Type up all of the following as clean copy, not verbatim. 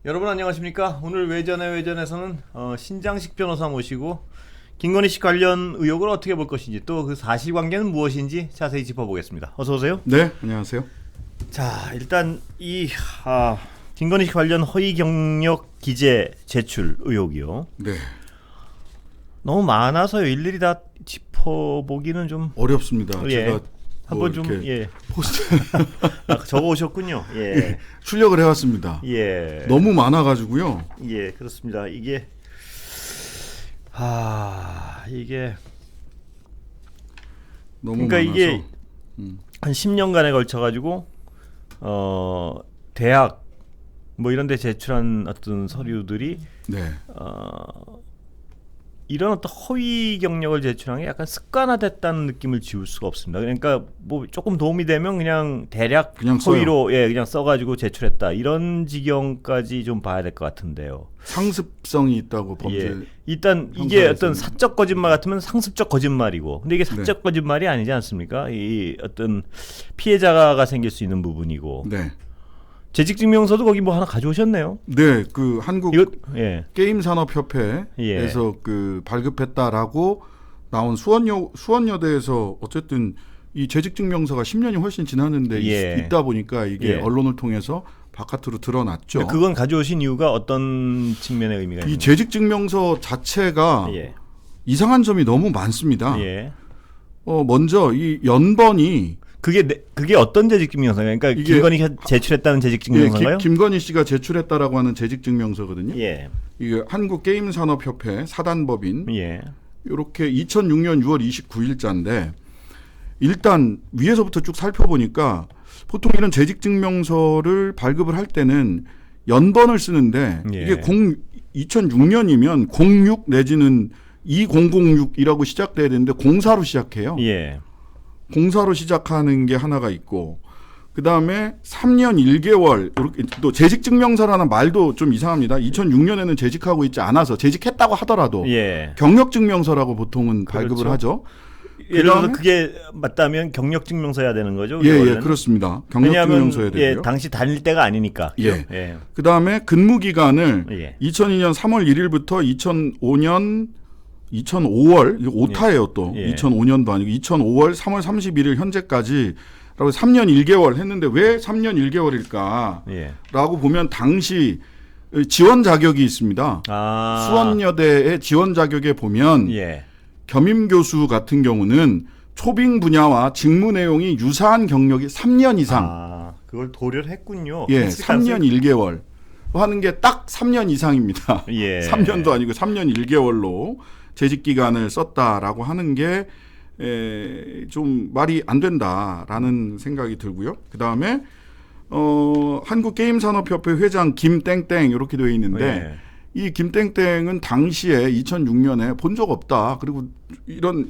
여러분 안녕하십니까? 오늘 외전에서는 신장식 변호사 모시고 김건희 씨 관련 의혹을 어떻게 볼 것인지 또 그 사실관계는 무엇인지 자세히 짚어보겠습니다. 어서 오세요. 네, 안녕하세요. 자, 일단 이 김건희 씨 관련 허위 경력 기재 제출 의혹이요. 네, 너무 많아서요. 일일이 다 짚어보기는 좀 어렵습니다. 예. 제가 한번 좀 포스트 적어 오셨군요. 예. 출력을 해왔습니다. 예. 너무 많아가지고요. 예, 그렇습니다. 이게 너무 그러니까 많아서. 이게 한 10년간에 걸쳐 가지고 대학 뭐 이런 데 제출한 어떤 서류들이 네, 이런 어떤 허위 경력을 제출한 게 약간 습관화됐다는 느낌을 지울 수가 없습니다. 그러니까 뭐 조금 도움이 되면 그냥 대략 그냥 허위로 그냥 써가지고 제출했다 이런 지경까지 좀 봐야 될 것 같은데요. 상습성이 있다고 범죄. 예. 일단 이게 형사에서는. 어떤 사적 거짓말 같으면 상습적 거짓말이고, 근데 이게 사적 거짓말이 아니지 않습니까? 이 어떤 피해자가 생길 수 있는 부분이고, 네, 재직증명서도 거기 뭐 하나 가져오셨네요. 네, 그 한국 이거 게임 산업협회에서 그 발급했다라고 나온 수원여대에서 어쨌든 이 재직증명서가 10년이 훨씬 지났는데 있다 보니까 이게 언론을 통해서 바깥으로 드러났죠. 그건 가져오신 이유가 어떤 측면의 의미가 있나요? 이 재직증명서 자체가 이상한 점이 너무 많습니다. 먼저 이 연번이 그게 어떤 재직증명서인가요? 그러니까 김건희가 제출했다는 재직증명서인가요? 김건희 씨가 제출했다라고 하는 재직증명서거든요. 예. 이게 한국게임산업협회 사단법인 예. 이렇게 2006년 6월 29일자인데 일단 위에서부터 쭉 살펴보니까 보통 이런 재직증명서를 발급을 할 때는 연번을 쓰는데 이게 2006년이면 06 내지는 2006이라고 시작돼야 되는데 04로 시작해요. 예. 04로 시작하는 게 하나가 있고 그 다음에 3년 1개월 이렇게 또 재직증명서라는 말도 좀 이상합니다. 2006년에는 재직하고 있지 않아서 재직했다고 하더라도 경력증명서라고 보통은 발급을 하죠. 예를 들어서 그게 맞다면 경력증명서야 되는 거죠? 예, 그렇습니다. 경력증명서야 되고요. 당시 다닐 때가 아니니까. 예. 그 다음에 근무기간을 2002년 3월 1일부터 2005월 오타예요 또 2005년도 아니고 2005월 3월 31일 현재까지 라고 3년 1개월 했는데 왜 3년 1개월일까 라고 보면 당시 지원 자격이 있습니다. 수원여대의 지원 자격에 보면 겸임교수 같은 경우는 초빙 분야와 직무 내용이 유사한 경력이 3년 이상. 그걸 도려를 했군요. 3년 1개월 하는 게 딱 3년 이상입니다. 3년도 아니고 3년 1개월로 재직 기간을 썼다라고 하는 게 좀 말이 안 된다라는 생각이 들고요. 그 다음에 한국게임산업협회 회장 김땡땡 이렇게 되어 있는데 이 김땡땡은 당시에 2006년에 본 적 없다. 그리고 이런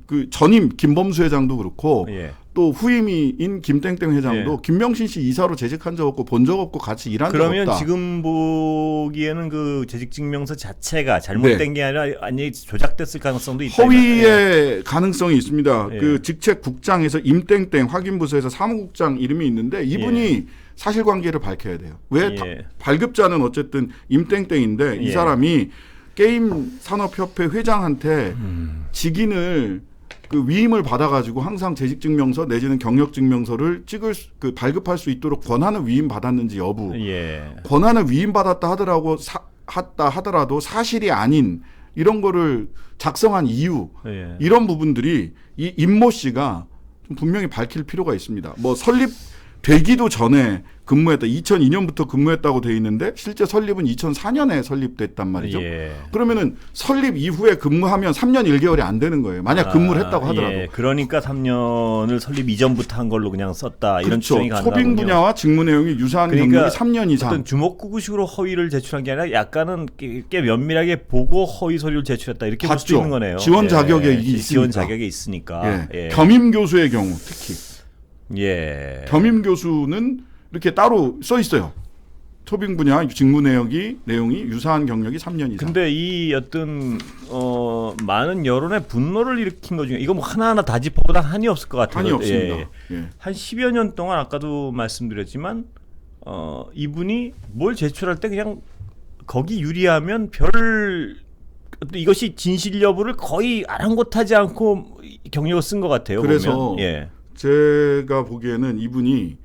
그 전임 김범수 회장도 그렇고 또 후임인 김땡땡 회장도 김명신 씨 이사로 재직한 적 없고 본 적 없고 같이 일한 적 없다. 그러면 지금 보기에는 그 재직증명서 자체가 잘못된 게 아니라 아니 조작됐을 가능성도 있다. 허위의 가능성이 있습니다. 그 직책국장에서 임땡땡 확인부서에서 사무국장 이름이 있는데 이분이 사실관계를 밝혀야 돼요. 왜 발급자는 어쨌든 임땡땡인데 이 사람이 게임산업협회 회장한테 직인을 그 위임을 받아가지고 항상 재직증명서 내지는 경력증명서를 발급할 수 있도록 권한을 위임받았는지 여부, 권한을 위임받았다 하더라도 사실이 아닌 이런 거를 작성한 이유, 이런 부분들이 이 임모 씨가 좀 분명히 밝힐 필요가 있습니다. 뭐 설립되기도 전에 근무했다. 2002년부터 근무했다고 돼 있는데 실제 설립은 2004년에 설립됐단 말이죠. 그러면은 설립 이후에 근무하면 3년 1개월이 안 되는 거예요. 만약 근무를 했다고 하더라도. 그러니까 3년을 설립 이전부터 한 걸로 그냥 썼다. 이런 추정이 가능하군요. 소빙 분야와 직무 내용이 유사한 경력이 3년 이상. 어떤 주먹구구식으로 허위를 제출한 게 아니라 약간은 꽤 면밀하게 보고 허위 서류를 제출했다. 이렇게 볼 수 있는 거네요. 지원 자격에 있으니까. 지원 자격에 있으니까. 겸임 교수의 경우 특히. 겸임 교수는 이렇게 따로 써 있어요. 초빙 분야 직무 내용이 유사한 경력이 3년 이상. 근데 이 어떤 많은 여론의 분노를 일으킨 것 중에 이거 뭐 하나하나 다 짚어보다 한이 없을 것 같아요. 한이 없습니다. 한 10여 년 동안 아까도 말씀드렸지만 이분이 뭘 제출할 때 그냥 거기 유리하면 별 이것이 진실 여부를 거의 아랑곳하지 않고 경력을 쓴 것 같아요. 그래서 보면. 예. 제가 보기에는 이분이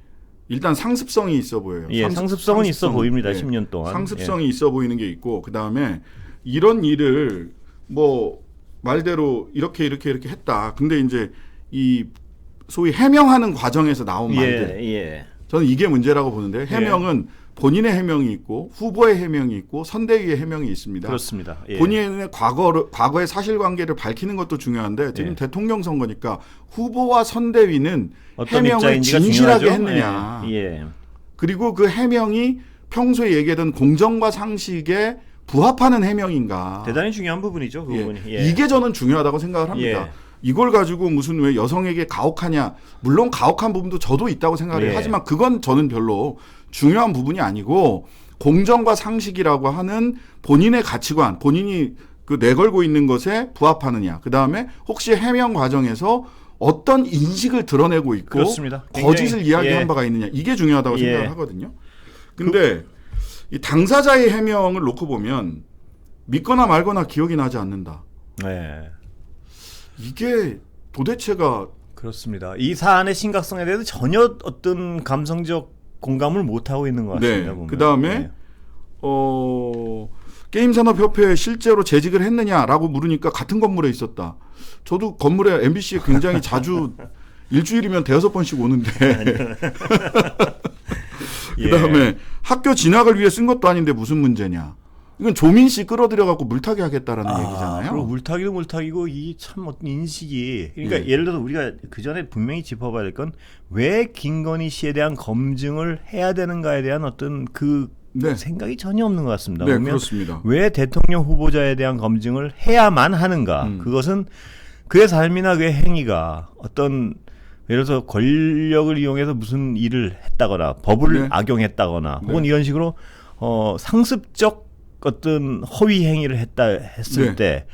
일단 상습성이 있어 보여요. 예, 상습성은 있어 보입니다. 예. 10년 동안. 상습성이 있어 보이는 게 있고 그다음에 이런 일을 뭐 말대로 이렇게 했다. 근데 이제 이 소위 해명하는 과정에서 나온 말들. 예. 저는 이게 문제라고 보는데 해명은 본인의 해명이 있고 후보의 해명이 있고 선대위의 해명이 있습니다. 그렇습니다. 예. 본인의 과거의 사실관계를 밝히는 것도 중요한데 지금 대통령 선거니까 후보와 선대위는 해명을 진실하게 했느냐. 그리고 그 해명이 평소에 얘기하던 공정과 상식에 부합하는 해명인가. 대단히 중요한 부분이죠. 그 부분이. 이게 저는 중요하다고 생각을 합니다. 이걸 가지고 무슨 왜 여성에게 가혹하냐. 물론 가혹한 부분도 저도 있다고 생각을 해요. 하지만 그건 저는 별로 중요한 부분이 아니고 공정과 상식이라고 하는 본인의 가치관, 본인이 그 내걸고 있는 것에 부합하느냐. 그다음에 혹시 해명 과정에서 어떤 인식을 드러내고 있고 그렇습니다. 거짓을 이야기한 바가 있느냐. 이게 중요하다고 생각을 하거든요. 근데 이 당사자의 해명을 놓고 보면 믿거나 말거나 기억이 나지 않는다. 이게 도대체가 그렇습니다. 이 사안의 심각성에 대해서 전혀 어떤 감성적 공감을 못 하고 있는 것 같습니다. 그다음에 게임산업협회에 실제로 재직을 했느냐라고 물으니까 같은 건물에 있었다. 저도 건물에 MBC에 굉장히 자주 일주일이면 5번씩 오는데 그다음에 학교 진학을 위해 쓴 것도 아닌데 무슨 문제냐. 이건 조민 씨 끌어들여갖고 물타기 하겠다라는 얘기잖아요. 그리고 물타기도 물타기고 이 참 어떤 인식이 그러니까 예를 들어서 우리가 그 전에 분명히 짚어봐야 될 건 왜 김건희 씨에 대한 검증을 해야 되는가에 대한 어떤 그 생각이 전혀 없는 것 같습니다. 네, 그렇습니다. 왜 대통령 후보자에 대한 검증을 해야만 하는가? 그것은 그의 삶이나 그의 행위가 어떤 예를 들어서 권력을 이용해서 무슨 일을 했다거나 법을 악용했다거나 혹은 이런 식으로 상습적 어떤 허위 행위를 했을 때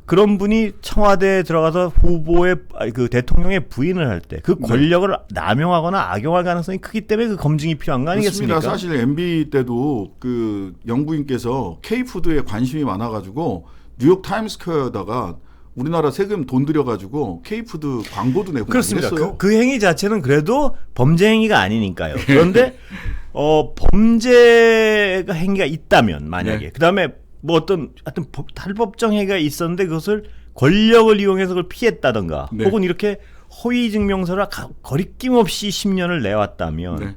그런 분이 청와대에 들어가서 후보의 그 대통령의 부인을 할 때 그 권력을 남용하거나 악용할 가능성이 크기 때문에 그 검증이 필요한 거 아니겠습니까? 그렇습니다. 사실 MB 때도 그 영부인께서 K푸드에 관심이 많아가지고 뉴욕 타임스퀘어에다가 우리나라 세금 돈 들여가지고 K푸드 광고도 내고 그렇습니다. 그랬어요. 그 행위 자체는 그래도 범죄 행위가 아니니까요. 그런데 범죄가 행위가 있다면 만약에 그다음에 뭐 어떤 탈법적 행위가 있었는데 그것을 권력을 이용해서 그걸 피했다던가 혹은 이렇게 허위 증명서를 거리낌 없이 10년을 내왔다면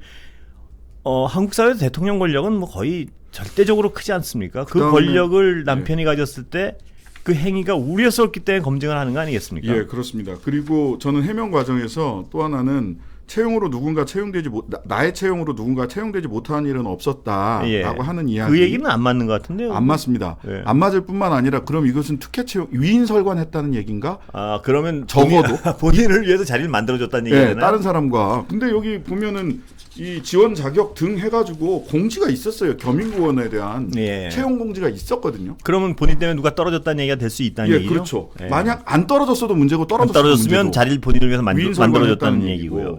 한국 사회에서 대통령 권력은 뭐 거의 절대적으로 크지 않습니까? 그 권력을 남편이 가졌을 때 그 행위가 우려스럽기 때문에 검증을 하는 거 아니겠습니까? 예, 그렇습니다. 그리고 저는 해명 과정에서 또 하나는 채용으로 누군가 채용되지 나의 채용으로 누군가 채용되지 못한 일은 없었다라고 하는 이야기. 그 얘기는 안 맞는 것 같은데요. 안 맞습니다. 안 맞을 뿐만 아니라 그럼 이것은 특혜 채용 위인 설관했다는 얘기인가? 그러면 적어도 본인을 위해서 자리를 만들어줬다는 얘기잖아요. 다른 사람과. 근데 여기 보면은 이 지원 자격 등 해가지고 공지가 있었어요. 겸임구원에 대한 채용 공지가 있었거든요. 그러면 본인 때문에 누가 떨어졌다는 얘기가 될 수 있다는 얘기죠? 그렇죠. 만약 안 떨어졌어도 문제고 떨어졌으면 자리를 본인을 위해서 만들어줬다는 얘기고요.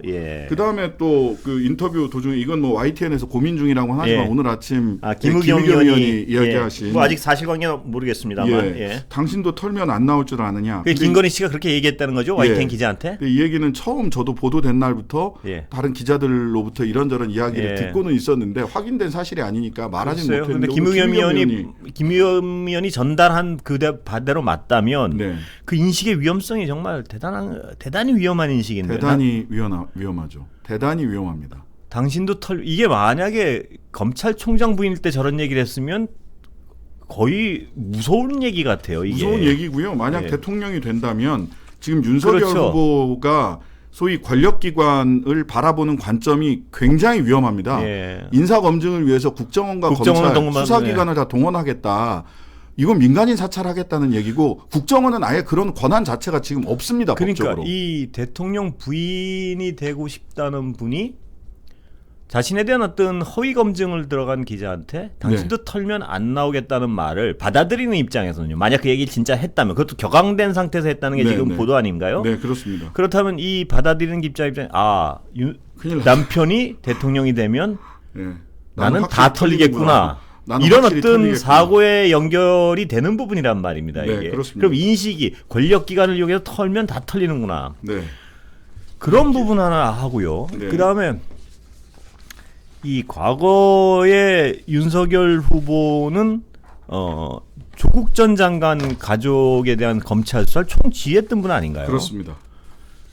그다음에 또 그 인터뷰 도중에 이건 뭐 YTN에서 고민 중이라고 하지만 오늘 아침 김의겸 의원이 이야기하신 뭐 아직 사실관계는 모르겠습니다만 당신도 털면 안 나올 줄 아느냐. 김건희 씨가 그렇게 얘기했다는 거죠? YTN 기자한테? 이 얘기는 처음 저도 보도된 날부터 다른 기자들로부터 이런저런 이야기를 듣고는 있었는데 확인된 사실이 아니니까 말하지 못했는데 김의겸 의원이 전달한 그대로 맞다면 그 인식의 위험성이 정말 대단히 위험한 인식인데 대단히 위험하죠. 대단히 위험합니다. 당신도 이게 만약에 검찰총장 부인일 때 저런 얘기를 했으면 거의 무서운 얘기 같아요. 이게. 무서운 얘기고요. 만약 대통령이 된다면 지금 윤석열 후보가 소위 권력기관을 바라보는 관점이 굉장히 위험합니다. 인사검증을 위해서 국정원과 검찰, 수사기관을 다 동원하겠다. 이건 민간인 사찰하겠다는 얘기고 국정원은 아예 그런 권한 자체가 지금 없습니다. 그러니까 법적으로. 이 대통령 부인이 되고 싶다는 분이 자신에 대한 어떤 허위 검증을 들어간 기자한테 당신도 털면 안 나오겠다는 말을 받아들이는 입장에서는요. 만약 그 얘기를 진짜 했다면 그것도 격앙된 상태에서 했다는 게 지금 보도 아닌가요? 네, 그렇습니다. 그렇다면 이 받아들이는 입장에 남편이 대통령이 되면 예. 나는 다 확실히 털리겠구나. 나는 이런 확실히 어떤 털리겠구나. 사고에 연결이 되는 부분이란 말입니다. 네, 이게. 그렇습니다. 그럼 인식이 권력 기관을 이용해서 털면 다 털리는구나. 네. 그런 부분 하나 하고요. 네. 그다음에 이 과거에 윤석열 후보는 조국 전 장관 가족에 대한 검찰 수사를 총지휘했던 분 아닌가요? 그렇습니다.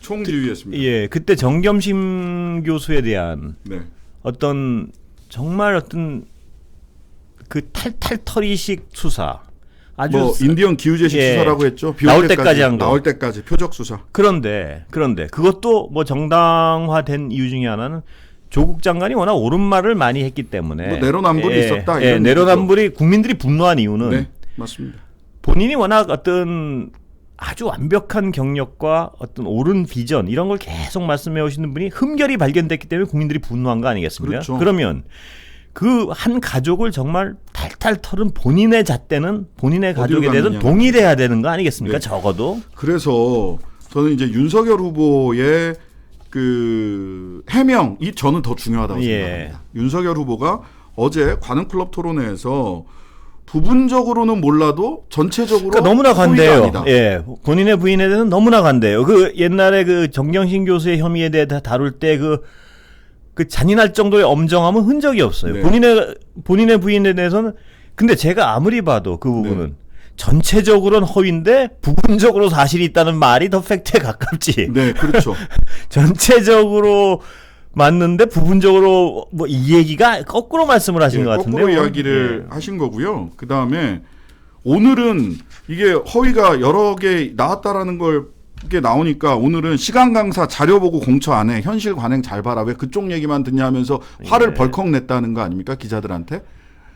총지휘했습니다. 예, 그때 정겸심 교수에 대한 네. 어떤 정말 어떤 그 탈탈털이식 수사, 아주 뭐 인디언 기우제식 예. 수사라고 했죠. 나올 때까지 한 거. 나올 때까지 표적 수사. 그런데 그것도 뭐 정당화된 이유 중에 하나는 조국 장관이 워낙 옳은 말을 많이 했기 때문에 뭐 내로남불이 있었다. 예, 이런 내로남불이 국민들이 분노한 이유는 네, 맞습니다. 본인이 워낙 어떤 아주 완벽한 경력과 어떤 옳은 비전 이런 걸 계속 말씀해 오시는 분이 흠결이 발견됐기 때문에 국민들이 분노한 거 아니겠습니까? 그렇죠. 그러면 그 한 가족을 정말 탈탈 털은 본인의 잣대는 본인의 가족에 어디로 대해서 갔느냐. 동일해야 되는 거 아니겠습니까? 네. 적어도. 그래서 저는 이제 윤석열 후보의 그 해명이 저는 더 중요하다고 예. 생각합니다. 윤석열 후보가 어제 관훈클럽 토론회에서 부분적으로는 몰라도 전체적으로 그러니까 너무나 호의가 간대요. 아니다. 예, 본인의 부인에 대해서는 너무나 간대요. 그 옛날에 그 정경심 교수의 혐의에 대해 다룰 때 그 잔인할 정도의 엄정함은 흔적이 없어요. 네. 본인의 부인에 대해서는 근데 제가 아무리 봐도 그 부분은 네. 전체적으로는 허위인데 부분적으로 사실이 있다는 말이 더 팩트에 가깝지. 네, 그렇죠. 전체적으로 맞는데 부분적으로 뭐 이 얘기가 거꾸로 말씀을 하신 예, 것 같은데. 거꾸로 이야기를 하신 거고요. 그 다음에 오늘은 이게 허위가 여러 개 나왔다라는 걸 이게 나오니까 오늘은 시간 강사 자료 보고 공처 안 해. 현실 관행 잘 봐라. 왜 그쪽 얘기만 듣냐 하면서 화를 예. 벌컥 냈다는 거 아닙니까? 기자들한테.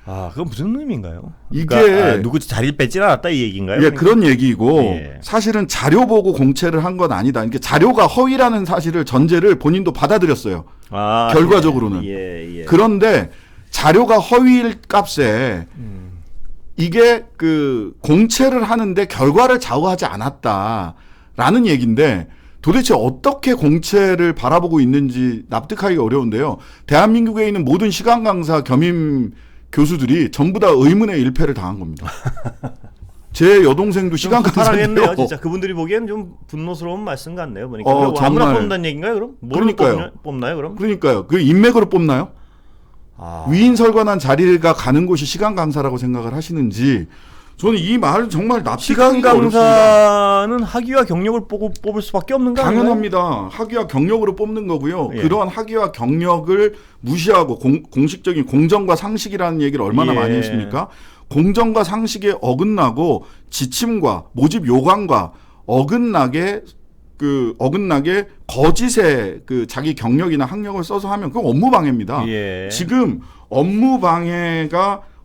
아, 그건 무슨 의미인가요? 이게 그러니까, 누구 자리를 뺏질 않았다 이 얘기인가요? 예, 그런 얘기고 예. 사실은 자료 보고 공채를 한 건 아니다. 이게 자료가 허위라는 사실을 전제를 본인도 받아들였어요. 아, 결과적으로는. 예. 그런데 자료가 허위일 값에 이게 그 공채를 하는데 결과를 좌우하지 않았다라는 얘기인데 도대체 어떻게 공채를 바라보고 있는지 납득하기가 어려운데요. 대한민국에 있는 모든 시간 강사 겸임 교수들이 전부 다 의문의 일패를 당한 겁니다. 제 여동생도 시간 강사인데요. 하겠네요. 진짜 그분들이 보기엔 좀 분노스러운 말씀 같네요. 보니까 정말. 아무나 뽑는다는 얘기인가요? 그럼 뭘로 그러니까요. 뽑나요? 그럼? 그러니까요. 그 인맥으로 뽑나요? 아, 위인설관한 자리가 가는 곳이 시간 강사라고 생각을 하시는지 저는 이 말은 정말 시간 납득하기가 어렵습니다. 강사는 학위와 경력을 뽑을 수밖에 없는 거 아닌가요? 당연합니다. 학위와 경력으로 뽑는 거고요. 예. 그러한 학위와 경력을 무시하고 공식적인 공정과 상식이라는 얘기를 얼마나 예. 많이 했습니까? 공정과 상식에 어긋나고 지침과 모집 요강과 어긋나게 거짓의 그 자기 경력이나 학력을 써서 하면 그건 업무방해입니다. 예. 지금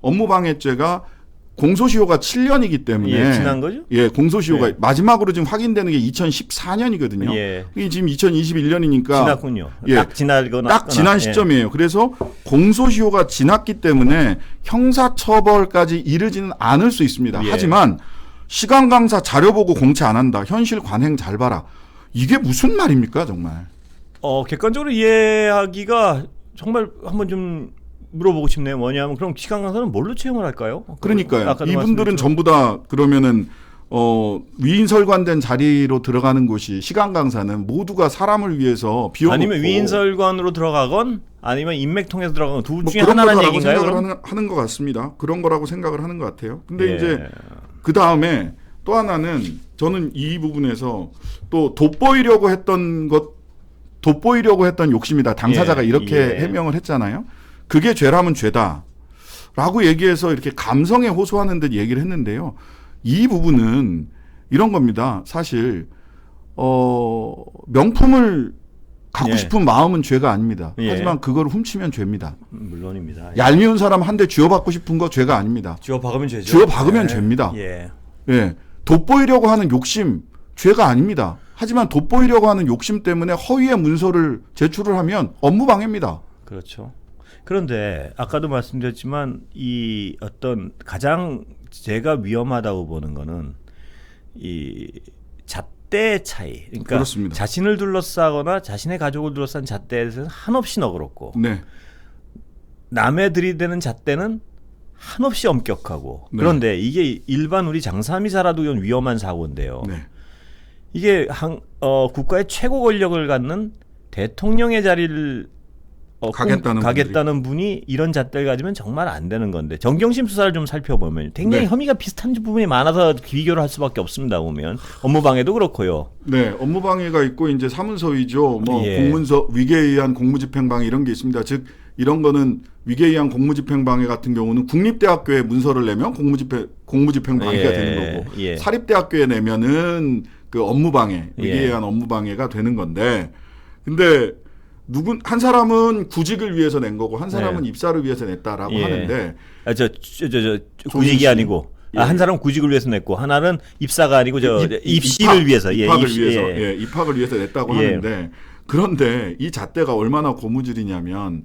업무방해죄가 공소시효가 7년이기 때문에 예, 지난 거죠? 예, 공소시효가 예. 마지막으로 지금 확인되는 게 2014년이거든요. 예. 이게 지금 2021년이니까 지났군요. 예. 딱 지나거나 딱 지난 시점이에요. 그래서 공소시효가 지났기 때문에 형사처벌까지 이르지는 않을 수 있습니다. 예. 하지만 시간 강사 자료 보고 공채 안 한다. 현실 관행 잘 봐라. 이게 무슨 말입니까, 정말? 객관적으로 이해하기가 정말 한번 좀 물어보고 싶네요. 뭐냐면 그럼 시간 강사는 뭘로 채용을 할까요? 그러니까요. 아까도 이분들은 말씀드렸죠. 전부 다 그러면은 위인설관된 자리로 들어가는 곳이 시간 강사는 모두가 사람을 위해서 비워놓고 아니면 위인설관으로 들어가건 아니면 인맥 통해서 들어가건 둘 뭐 중에 그런 하나라는 거라고 얘기인가요? 생각을 그럼? 하는 것 같습니다. 그런 거라고 생각을 하는 것 같아요. 근데 예. 이제 그 다음에 또 하나는 저는 이 부분에서 또 돋보이려고 했던 욕심이다. 당사자가 예, 이렇게 예. 해명을 했잖아요. 그게 죄라면 죄다라고 얘기해서 이렇게 감성에 호소하는 듯 얘기를 했는데요. 이 부분은 이런 겁니다. 사실 명품을 갖고 예. 싶은 마음은 죄가 아닙니다. 예. 하지만 그걸 훔치면 죄입니다. 물론입니다. 얄미운 사람 한 대 쥐어받고 싶은 거 죄가 아닙니다. 쥐어 박으면 죄죠. 쥐어 박으면 예. 죄입니다. 예. 예, 돋보이려고 하는 욕심 죄가 아닙니다. 하지만 돋보이려고 하는 욕심 때문에 허위의 문서를 제출을 하면 업무방해입니다. 그렇죠. 그런데 아까도 말씀드렸지만 이 어떤 가장 제가 위험하다고 보는 거는 이 잣대의 차이. 그러니까 그렇습니다. 자신을 둘러싸거나 자신의 가족을 둘러싼 잣대에 대해서는 한없이 너그럽고 네, 남의 들이대는 잣대는 한없이 엄격하고 네. 그런데 이게 일반 우리 장사미사라도 이건 위험한 사고인데요. 네. 이게 국가의 최고 권력을 갖는 대통령의 자리를 가겠다는 분이 이런 잣대를 가지면 정말 안 되는 건데 정경심 수사를 좀 살펴보면 굉장히 네. 혐의가 비슷한 부분이 많아서 비교를 할 수밖에 없습니다. 보면 업무방해도 그렇고요. 네, 업무방해가 있고 이제 사문서위죠. 뭐 예. 공문서 위계에 의한 공무집행방해 이런 게 있습니다. 즉 이런 거는 위계에 의한 공무집행방해 같은 경우는 국립대학교에 문서를 내면 공무집행방해가 예. 되는 거고 예. 사립대학교에 내면은 그 업무방해 위계에 의한 업무방해가 되는 건데 근데 한 사람은 구직을 위해서 낸 거고 한 사람은 네. 입사를 위해서 냈다라고 예. 하는데 구직이 아니고 예. 한 사람은 구직을 위해서 냈고 하나는 입사가 아니고 입시를 위해서 입학을 입시, 위해서 예. 입학을 위해서 냈다고 예. 하는데 그런데 이 잣대가 얼마나 고무줄이냐면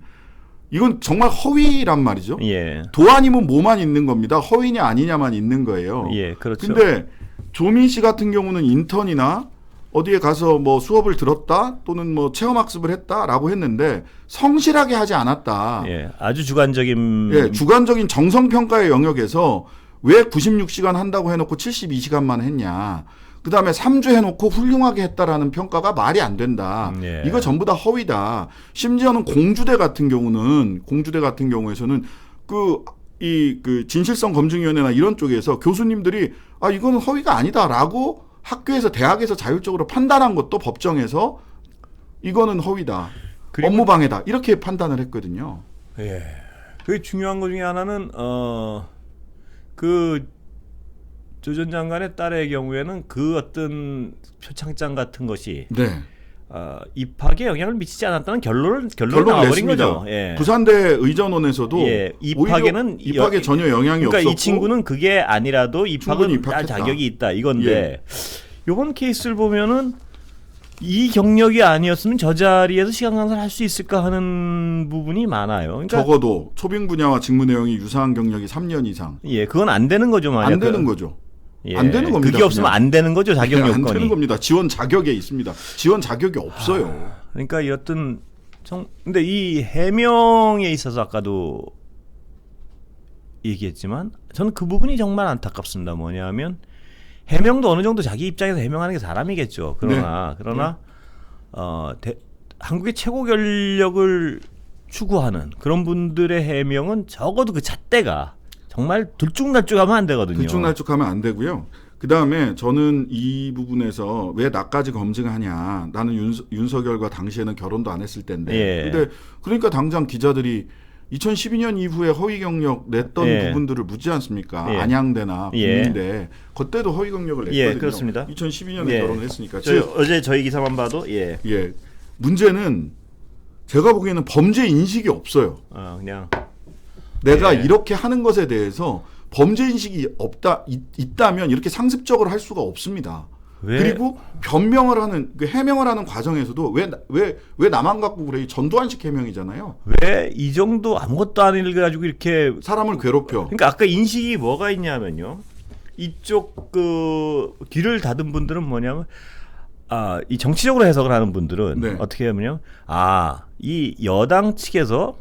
이건 정말 허위란 말이죠. 예. 도 아니면 뭐만 있는 겁니다. 허위냐 아니냐만 있는 거예요. 예, 그렇죠. 근데 조민 씨 같은 경우는 인턴이나 어디에 가서 뭐 수업을 들었다 또는 뭐 체험학습을 했다라고 했는데 성실하게 하지 않았다. 예, 아주 주관적인 예, 주관적인 정성평가의 영역에서 왜 96시간 한다고 해놓고 72시간만 했냐. 그 다음에 3주 해놓고 훌륭하게 했다라는 평가가 말이 안 된다. 예. 이거 전부 다 허위다. 심지어는 공주대 같은 경우에서는 그 진실성 검증위원회나 이런 쪽에서 교수님들이 이거는 허위가 아니다라고 학교에서 대학에서 자율적으로 판단한 것도 법정에서 이거는 허위다. 업무방해다. 이렇게 판단을 했거든요. 예. 그 중요한 것 중에 하나는 그 조 전 장관의 딸의 경우에는 그 어떤 표창장 같은 것이 네. 입학에 영향을 미치지 않았다는 결론을 나와버린 냈습니다. 거죠. 예. 부산대 의전원에서도 예. 입학에 전혀 영향이 그러니까 없었고 이 친구는 그게 아니라도 입학은 입학했다. 자격이 있다 이건데 이번 케이스를 보면은 이 경력이 아니었으면 저 자리에서 시간 강사를 할 수 있을까 하는 부분이 많아요. 그러니까 적어도 초빙 분야와 직무 내용이 유사한 경력이 3년 이상. 예, 그건 안 되는 거죠, 만약 안 되는 거죠. 예, 안 되는 겁니다. 그게 없으면 그냥. 안 되는 거죠, 자격 안 요건이. 되는 겁니다. 지원 자격에 있습니다. 지원 자격이 없어요. 그러니까 이렇든 근데 이 해명에 있어서 아까도 얘기했지만 저는 그 부분이 정말 안타깝습니다. 뭐냐면 해명도 어느 정도 자기 입장에서 해명하는 게 사람이겠죠. 그러나 한국의 최고 권력을 추구하는 그런 분들의 해명은 적어도 그 잣대가 정말 들쭉날쭉하면 안 되거든요. 들쭉날쭉하면 안 되고요. 그 다음에 저는 이 부분에서 왜 나까지 검증하냐. 나는 윤석열과 당시에는 결혼도 안 했을 때인데. 예. 근데 그러니까 당장 기자들이 2012년 이후에 허위 경력 냈던 예. 부분들을 묻지 않습니까? 예. 안양대나 예. 국민대 그때도 허위 경력을 냈거든요. 예, 그렇습니다. 2012년에 예. 결혼을 했으니까. 어제 저희 기사만 봐도 예. 문제는 제가 보기에는 범죄 인식이 없어요. 그냥 내가 예. 이렇게 하는 것에 대해서 범죄 인식이 있다면 이렇게 상습적으로 할 수가 없습니다. 그리고 변명을 하는 해명을 하는 과정에서도 왜 나만 갖고 그래? 이 전두환식 해명이잖아요. 왜 이 정도 아무것도 안 읽어가지고 이렇게 사람을 괴롭혀. 그러니까 아까 인식이 뭐가 있냐면요. 이쪽 그 귀를 닫은 분들은 뭐냐면 이 정치적으로 해석을 하는 분들은 네. 어떻게 하면요. 이 여당 측에서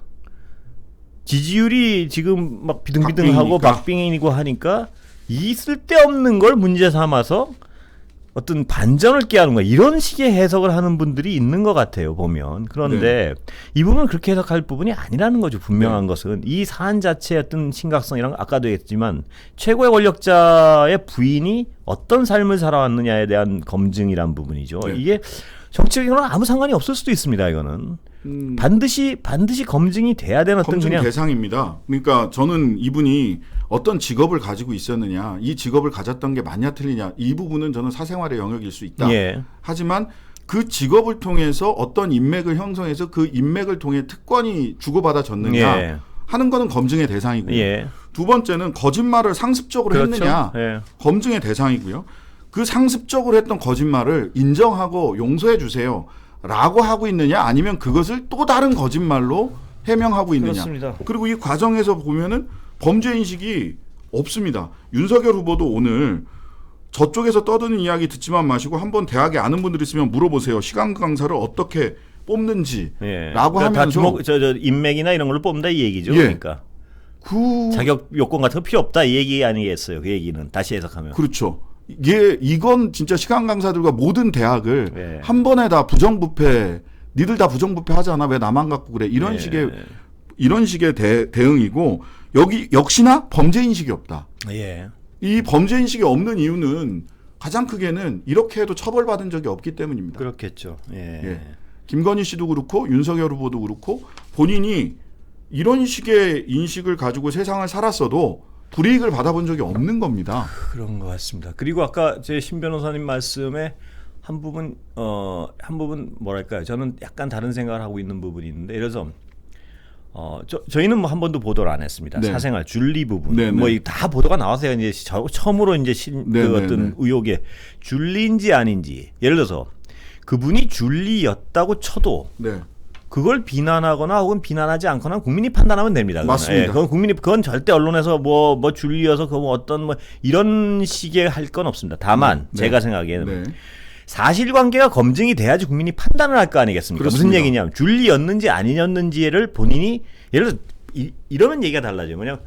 지지율이 지금 막 비등비등하고 박빙이고 하니까 이 쓸데없는 걸 문제 삼아서 어떤 반전을 깨하는 거야. 이런 식의 해석을 하는 분들이 있는 것 같아요, 보면. 그런데 이 부분은 그렇게 해석할 부분이 아니라는 거죠. 분명한 것은. 이 사안 자체의 어떤 심각성이랑 아까도 했지만 최고의 권력자의 부인이 어떤 삶을 살아왔느냐에 대한 검증이란 부분이죠. 이게 정치적으로는 아무 상관이 없을 수도 있습니다, 이거는. 반드시 검증이 돼야 되는 어떤 검증 그냥 대상입니다. 그러니까 저는 이분이 어떤 직업을 가지고 있었느냐, 이 직업을 가졌던 게 맞냐 틀리냐, 이 부분은 저는 사생활의 영역일 수 있다. 예. 하지만 그 직업을 통해서 어떤 인맥을 형성해서 그 인맥을 통해 특권이 주고받아졌느냐 예. 하는 거는 검증의 대상이고요. 예. 두 번째는 거짓말을 상습적으로 그렇죠. 했느냐 예. 검증의 대상이고요. 그 상습적으로 했던 거짓말을 인정하고 용서해 주세요 라고 하고 있느냐, 아니면 그것을 또 다른 거짓말로 해명하고 있느냐. 그렇습니다. 그리고 이 과정에서 보면은 범죄 인식이 없습니다. 윤석열 후보도 오늘 저쪽에서 떠드는 이야기 듣지만 마시고 한번 대학에 아는 분들 있으면 물어보세요. 시간 강사를 어떻게 뽑는지라고 예. 그러니까 하면서 다 주먹 저 인맥이나 이런 걸로 뽑는다 이 얘기죠. 예. 그러니까 그 자격 요건 같은 거 필요 없다 이 얘기 아니겠어요. 그 얘기는 다시 해석하면. 그렇죠. 이건 진짜 시간 강사들과 모든 대학을 예. 한 번에 다 부정부패 니들 다 부정부패 하잖아 왜 나만 갖고 그래 이런 예. 식의 대응이고 여기 역시나 범죄 인식이 없다. 예. 이 범죄 인식이 없는 이유는 가장 크게는 이렇게 해도 처벌받은 적이 없기 때문입니다. 그렇겠죠. 예. 예. 김건희 씨도 그렇고 윤석열 후보도 그렇고 본인이 이런 식의 인식을 가지고 세상을 살았어도 불이익을 받아본 적이 없는 겁니다. 그런 것 같습니다. 그리고 아까 제 신 변호사님 말씀에 한 부분 뭐랄까요? 저는 약간 다른 생각을 하고 있는 부분이 있는데, 예를 들어서 저희는 뭐 한 번도 보도를 안 했습니다. 네. 사생활 줄리 부분, 네, 뭐 네. 다 보도가 나와서요. 이제 처음으로 이제 네, 그 네, 어떤 네. 의혹의 줄리인지 아닌지, 예를 들어서 그분이 줄리였다고 쳐도 네. 그걸 비난하거나 혹은 비난하지 않거나 국민이 판단하면 됩니다. 그건. 맞습니다. 예, 그건 절대 언론에서 뭐 줄리어서 그 어떤 뭐 이런 식의 할 건 없습니다. 다만 네. 제가 생각에는 네. 사실관계가 검증이 돼야지 국민이 판단을 할 거 아니겠습니까? 그렇습니다. 무슨 얘기냐면 줄리였는지 아니었는지를 본인이 예를 들어 이러면 얘기가 달라져요. 뭐냐면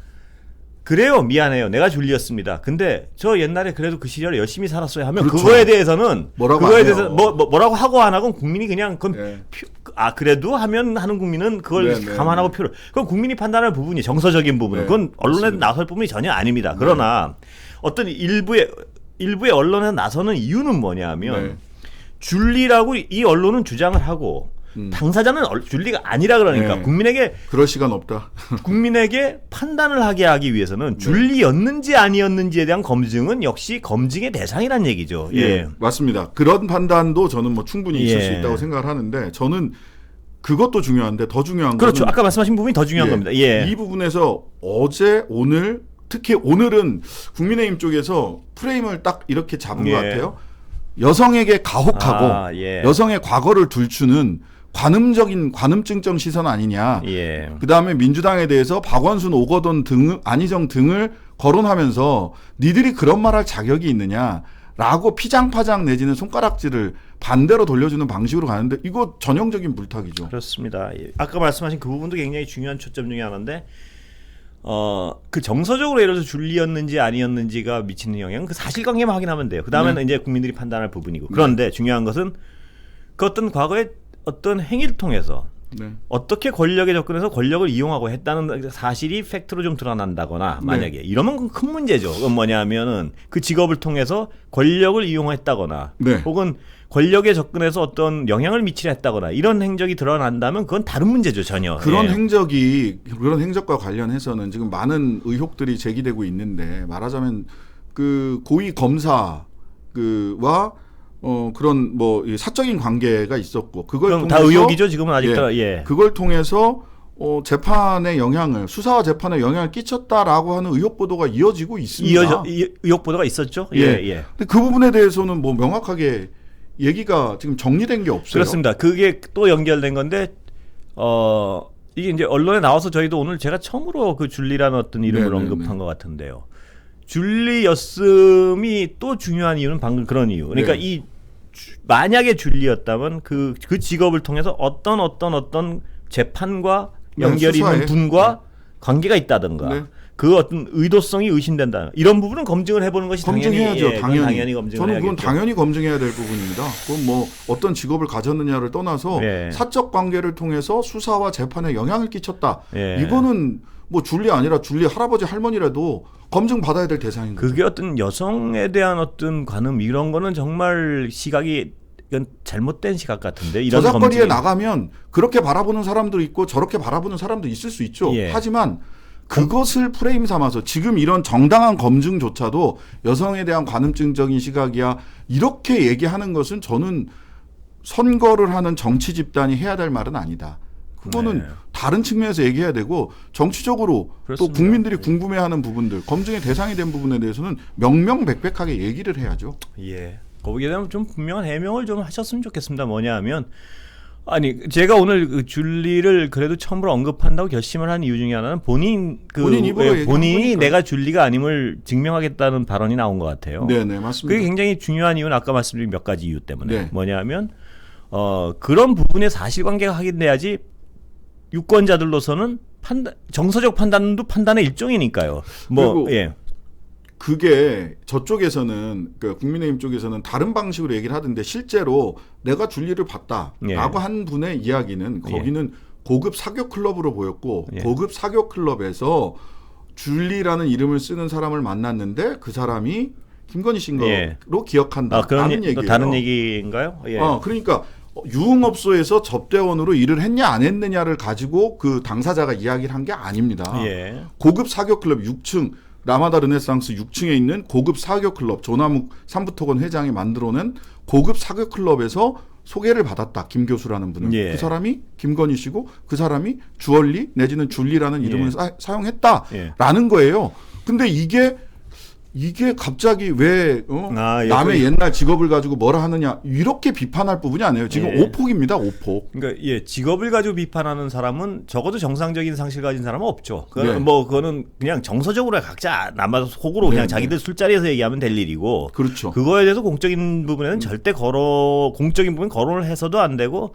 그래요, 미안해요, 내가 줄리였습니다. 근데 저 옛날에 그래도 그 시절에 열심히 살았어요 하면 그렇죠. 그거에 대해서는 뭐라고 그거에 안 해요. 대해서 뭐라고 하고 안 하고 국민이 그냥 그건 네. 그래도 하면 하는 국민은 그걸 네, 네, 감안하고 네. 표를 그건 국민이 판단할 부분이 정서적인 부분은 네, 그건 언론에 맞습니다. 나설 부분이 전혀 아닙니다. 그러나 어떤 일부의 언론에 나서는 이유는 뭐냐면 네. 줄리라고 이 언론은 주장을 하고 당사자는 줄리가 아니라 그러니까 네. 국민에게 그럴 시간 없다. 판단을 하게 하기 위해서는 줄리였는지 아니었는지에 대한 검증은 역시 검증의 대상이란 얘기죠. 예. 맞습니다. 그런 판단도 저는 뭐 충분히 있을 예. 수 있다고 생각을 하는데 저는 그것도 중요한데 더 중요한 그렇죠. 거는 아까 말씀하신 부분이 더 중요한 겁니다. 예. 이 부분에서 어제 오늘 특히 오늘은 국민의힘 쪽에서 프레임을 딱 이렇게 잡은 예. 것 같아요. 여성에게 가혹하고 예. 여성의 과거를 들추는 관음증적 시선 아니냐. 예. 그다음에 민주당에 대해서 박원순, 오거돈 등 안희정 등을 거론하면서 니들이 그런 말할 자격이 있느냐라고 피장파장 내지는 손가락질을 반대로 돌려주는 방식으로 가는데 이거 전형적인 물타기죠. 그렇습니다. 예. 아까 말씀하신 그 부분도 굉장히 중요한 초점 중에 하나인데 그 정서적으로 예를 들어서 줄리였는지 아니었는지가 미치는 영향은 그 사실관계만 확인하면 돼요. 그 다음에는 이제 국민들이 판단할 부분이고. 그런데 중요한 것은 그 어떤 과거의 어떤 행위를 통해서 네. 어떻게 권력에 접근해서 권력을 이용하고 했다는 사실이 팩트로 좀 드러난다거나 만약에 이러면 그건 큰 문제죠. 그건 뭐냐면은 그 직업을 통해서 권력을 이용했다거나 네. 혹은 권력에 접근해서 어떤 영향을 미치려 했다거나 이런 행적이 드러난다면 그건 다른 문제죠, 전혀. 그런 예. 그런 행적과 관련해서는 지금 많은 의혹들이 제기되고 있는데 말하자면 그 고위 검사 그와 그런 뭐 사적인 관계가 있었고 그걸 그럼 통해서 다 의혹이죠, 지금은 아직도. 예. 그걸 통해서 재판의 영향을 수사와 재판에 영향을 끼쳤다라고 하는 의혹 보도가 이어지고 있습니다. 의혹 보도가 있었죠. 예, 예. 예. 근데 그 부분에 대해서는 뭐 명확하게 얘기가 지금 정리된 게 없어요. 그렇습니다. 그게 또 연결된 건데 이게 이제 언론에 나와서 저희도 오늘 제가 처음으로 그 줄리라는 어떤 이름을 네네네. 언급한 것 같은데요. 줄리였음이 또 중요한 이유는 방금 그런 이유. 그러니까 네. 만약에 줄리였다면 그 직업을 통해서 어떤 재판과 연결이 수사에. 있는 분과 관계가 있다든가 네. 그 어떤 의도성이 의심된다. 이런 부분은 검증을 해보는 것이 검증해야죠. 당연히, 당연히. 당연히 검증을 저는 그건 해야겠죠. 당연히 검증해야 될 부분입니다. 그건 뭐 어떤 직업을 가졌느냐를 떠나서 예. 사적 관계를 통해서 수사와 재판에 영향을 끼쳤다. 예. 이거는 뭐 줄리 아니라 줄리 할아버지 할머니라도 검증 받아야 될 대상인 거죠. 그게 어떤 여성에 대한 어떤 관음 이런 거는 정말 시각이 이건 잘못된 시각 같은데 이런 저작거리에 검증이- 나가면 그렇게 바라보는 사람도 있고 저렇게 바라보는 사람도 있을 수 있죠. 예. 하지만 그것을 프레임 삼아서 지금 이런 정당한 검증조차도 여성에 대한 관음증적인 시각이야 이렇게 얘기하는 것은 저는 선거를 하는 정치 집단이 해야 될 말은 아니다. 그거는 네. 다른 측면에서 얘기해야 되고 정치적으로 그렇습니다. 또 국민들이 궁금해하는 부분들 검증의 대상이 된 부분에 대해서는 명명백백하게 얘기를 해야죠. 예. 거기에 대한 좀 분명한 해명을 좀 하셨으면 좋겠습니다. 뭐냐하면 아니 제가 오늘 그 줄리를 그래도 처음으로 언급한다고 결심을 한 이유 중에 하나는 본인 입으로 얘기한 본인이 거니까. 내가 줄리가 아님을 증명하겠다는 발언이 나온 것 같아요. 네네 맞습니다. 그게 굉장히 중요한 이유는 아까 말씀드린 몇 가지 이유 때문에 네. 뭐냐면 그런 부분의 사실관계가 확인돼야지 유권자들로서는 정서적 판단도 판단의 일종이니까요. 그리고 그게 저쪽에서는 국민의힘 쪽에서는 다른 방식으로 얘기를 하던데 실제로 내가 줄리를 봤다라고 한 분의 이야기는 거기는 고급 사교 클럽으로 보였고 고급 사교 클럽에서 줄리라는 이름을 쓰는 사람을 만났는데 그 사람이 김건희 씨인 거로 기억한다. 그런 얘기예요. 다른 얘기인가요? 그러니까 유흥업소에서 접대원으로 일을 했냐 안 했느냐를 가지고 그 당사자가 이야기를 한 게 아닙니다. 고급 사교 클럽 6층 라마다 르네상스 6층에 있는 고급 사교 클럽 조남욱 삼부토건 회장이 만들어낸 고급 사교 클럽에서 소개를 받았다. 김 교수라는 분은. 그 사람이 김건희 씨고 그 사람이 주얼리 내지는 줄리라는 이름을 사용했다라는 거예요. 근데 이게 갑자기 왜 남의 옛날 직업을 가지고 뭐라 하느냐 이렇게 비판할 부분이 아니에요. 지금 오폭입니다. 오폭. 그러니까 직업을 가지고 비판하는 사람은 적어도 정상적인 상식을 가진 사람은 없죠. 그거는 그냥 정서적으로 각자 남아서 속으로 그냥 자기들 술자리에서 얘기하면 될 일이고. 그렇죠. 그거에 대해서 공적인 부분에는 절대 공적인 부분 거론을 해서도 안 되고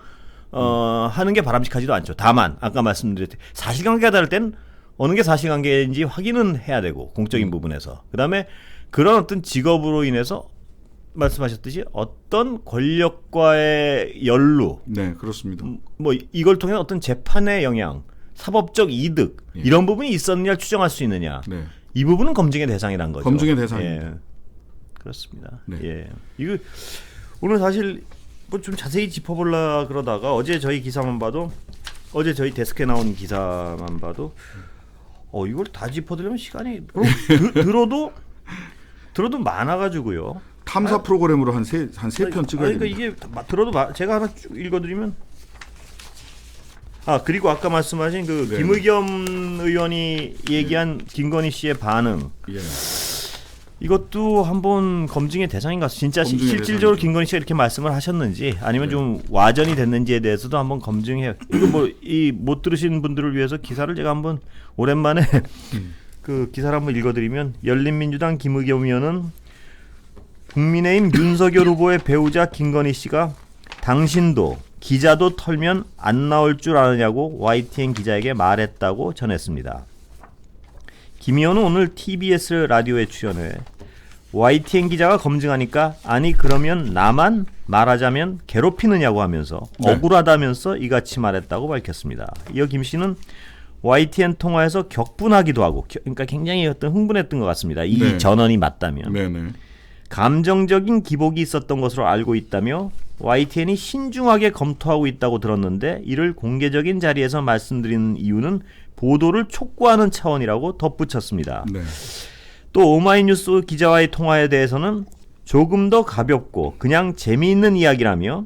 하는 게 바람직하지도 않죠. 다만 아까 말씀드렸듯이 사실관계가 다를 땐 어느 게 사실관계인지 확인은 해야 되고 공적인 부분에서 그다음에 그런 어떤 직업으로 인해서 말씀하셨듯이 어떤 권력과의 연루, 그렇습니다. 뭐 이걸 통해 어떤 재판의 영향, 사법적 이득 이런 부분이 있었느냐를 추정할 수 있느냐, 이 부분은 검증의 대상이란 거죠. 검증의 대상입니다. 그렇습니다. 이거 오늘 사실 뭐 좀 자세히 짚어보려 그러다가 어제 저희 기사만 봐도 어제 저희 데스크에 나온 기사만 봐도. 이걸 다 짚어드리면 시간이 들어도 많아가지고요. 탐사 프로그램으로 한 세 편 찍어야 됩니다. 그러니까 이게 들어도 제가 하나 쭉 읽어드리면 그리고 아까 말씀하신 김의겸 의원이 얘기한 김건희 씨의 반응 이것도 한번 검증의 대상인 것 같습니다. 진짜 실질적으로 김건희 씨가 이렇게 말씀을 하셨는지 아니면 좀 와전이 됐는지에 대해서도 한번 검증해요. 이거 못 들으신 분들을 위해서 기사를 제가 한번 오랜만에 그 기사를 한번 읽어드리면 열린민주당 김의겸 의원은 국민의힘 윤석열 후보의 배우자 김건희 씨가 당신도 기자도 털면 안 나올 줄 아느냐고 YTN 기자에게 말했다고 전했습니다. 김 의원은 오늘 TBS 라디오에 출연해 YTN 기자가 검증하니까 아니 그러면 나만 말하자면 괴롭히느냐고 하면서 억울하다면서 이같이 말했다고 밝혔습니다. 이어 김 씨는 YTN 통화에서 격분하기도 하고 그러니까 굉장히 흥분했던 것 같습니다. 이 전언이 맞다면. 감정적인 기복이 있었던 것으로 알고 있다며 YTN이 신중하게 검토하고 있다고 들었는데 이를 공개적인 자리에서 말씀드리는 이유는 보도를 촉구하는 차원이라고 덧붙였습니다. 또 오마이뉴스 기자와의 통화에 대해서는 조금 더 가볍고 그냥 재미있는 이야기라며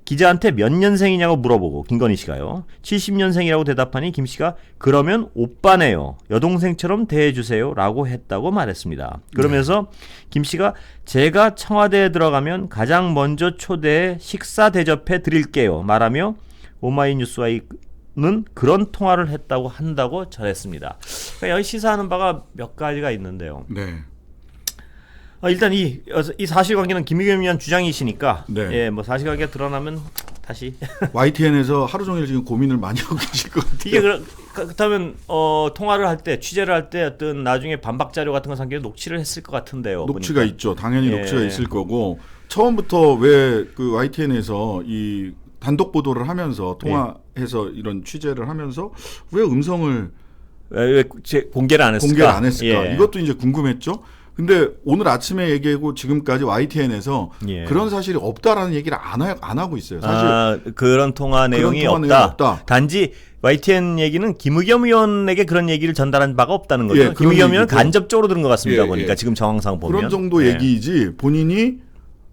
기자한테 몇 년생이냐고 물어보고 김건희 씨가요 70년생이라고 대답하니 김 씨가 그러면 오빠네요 여동생처럼 대해주세요 라고 했다고 말했습니다. 그러면서 김 씨가 제가 청와대에 들어가면 가장 먼저 초대해 식사 대접해 드릴게요 말하며 오마이뉴스와의 는 그런 통화를 했다고 한다고 전했습니다. 그러니까 여기 시사하는 바가 몇 가지가 있는데요. 일단 이 사실관계는 김의겸 의원 주장이시니까 뭐 사실관계가 드러나면 다시 YTN에서 하루 종일 지금 고민을 많이 하고 계실 것 같아요. 이게 그렇다면 통화를 할 때 취재를 할 때 어떤 나중에 반박 자료 같은 거 상기에 녹취를 했을 것 같은데요. 녹취가 보니까. 있죠. 당연히 녹취가 있을 거고 처음부터 왜 그 YTN에서 이 단독 보도를 하면서 통화해서 이런 취재를 하면서 왜 음성을 왜 공개를 안 했을까? 이것도 이제 궁금했죠. 근데 오늘 아침에 얘기하고 지금까지 YTN에서 그런 사실이 없다라는 얘기를 안 하고 있어요. 사실 그런 통화 내용이 없다. 단지 YTN 얘기는 김의겸 의원에게 그런 얘기를 전달한 바가 없다는 거죠. 김의겸 의원은 간접적으로 들은 것 같습니다. 보니까 지금 정황상 보면 그런 정도 얘기이지 본인이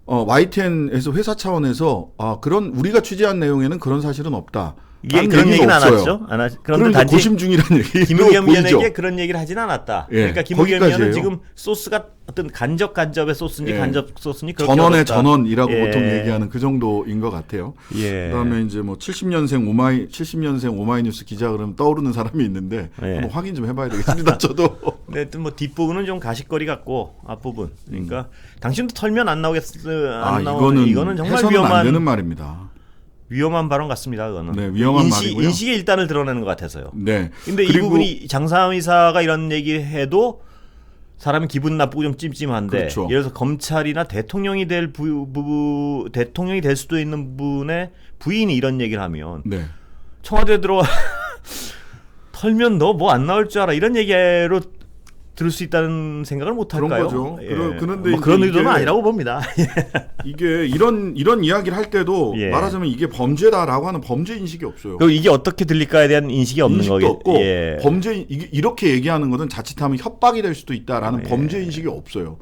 YTN에서 회사 차원에서 그런 우리가 취재한 내용에는 그런 사실은 없다. 그런 얘기는 안 했죠. 그런데 단지 고심 중이라는 얘기. 김의겸 의원에게 그런 얘기를 하진 않았다. 그러니까 김의겸 의원은 지금 소스가 어떤 간접의 소스인지 간접 소스인지 전원의 전원이라고 보통 얘기하는 그 정도인 것 같아요. 그다음에 이제 뭐 70년생 오마이뉴스 기자 그러면 떠오르는 사람이 있는데 한번 확인 좀 해봐야 되겠습니다. 저도. 네, 뭐 뒷부분은 좀 가식거리 같고 앞부분. 그러니까 당신도 털면 안 나오겠어. 이거는 정말 위험한. 안 되는 말입니다. 위험한 발언 같습니다. 그거는. 네, 위험한 말이고요. 인식의 일단을 드러내는 것 같아서요. 네. 근데 이 부분이 장사함 이사가 이런 얘기해도 사람이 기분 나쁘고 좀 찜찜한데, 그렇죠. 예를 들어서 검찰이나 대통령이 될 대통령이 될 수도 있는 분의 부인이 이런 얘기를 하면 네. 청와대 들어와 털면 너 뭐 안 나올 줄 알아 이런 얘기로 들을 수 있다는 생각을 못 할까요? 그런 거죠. 예. 그런데 뭐 그런 이제 의도는 아니라고 봅니다. 이게 이런 이야기를 할 때도 예. 말하자면 이게 범죄다라고 하는 범죄 인식이 없어요. 그리고 이게 어떻게 들릴까에 대한 인식이 없는 인식도 거겠죠. 없고 범죄 이렇게 얘기하는 것은 자칫하면 협박이 될 수도 있다라는 범죄 인식이 없어요.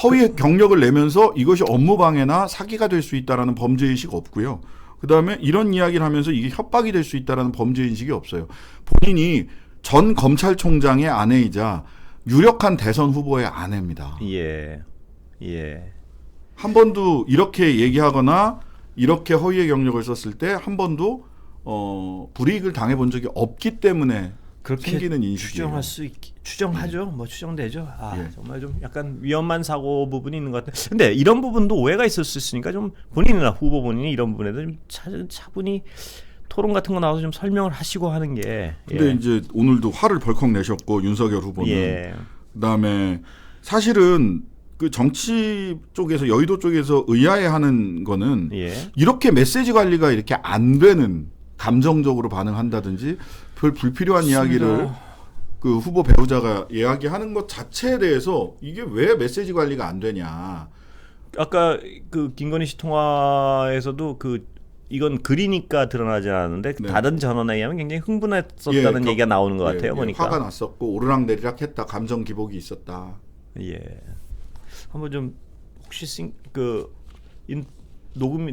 허위 경력을 내면서 이것이 업무 방해나 사기가 될 수 있다라는 범죄 인식 없고요. 그다음에 이런 이야기를 하면서 이게 협박이 될 수 있다라는 범죄 인식이 없어요. 본인이 전 검찰총장의 아내이자 유력한 대선 후보의 아내입니다. 예. 예. 한 번도 이렇게 얘기하거나 이렇게 허위의 경력을 썼을 때 한 번도 불이익을 당해본 적이 없기 때문에 그렇게 생기는 인식이에요. 추정할 수 추정하죠. 뭐 추정되죠. 정말 좀 약간 위험한 사고 부분이 있는 것 같아요. 근데 이런 부분도 오해가 있을 수 있으니까 좀 본인이나 후보 본인이 이런 부분에도 좀 차분히 토론 같은 거 나와서 좀 설명을 하시고 하는 게. 근데 이제 오늘도 화를 벌컥 내셨고 윤석열 후보는 그다음에 사실은 그 정치 쪽에서 여의도 쪽에서 의아해하는 거는 이렇게 메시지 관리가 이렇게 안 되는 감정적으로 반응한다든지 별 불필요한 이야기를 그 후보 배우자가 이야기하는 것 자체에 대해서 이게 왜 메시지 관리가 안 되냐. 아까 그 김건희 씨 통화에서도 이건 글이니까 드러나지 않았는데 다른 전원에 의하면 굉장히 흥분했었다는 얘기가 나오는 것 같아요. 보니까 화가 났었고 오르락내리락 했다. 감정 기복이 있었다. 예. 한번 좀 혹시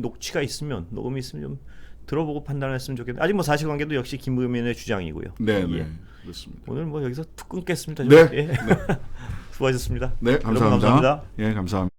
녹취가 있으면 좀 들어보고 판단했으면 좋겠는데 아직 뭐 사실관계도 역시 김의원의 주장이고요. 네, 그렇습니다. 오늘 뭐 여기서 툭 끊겠습니다. 네. 수고하셨습니다. 네, 감사합니다. 감사합니다. 예, 감사합니다.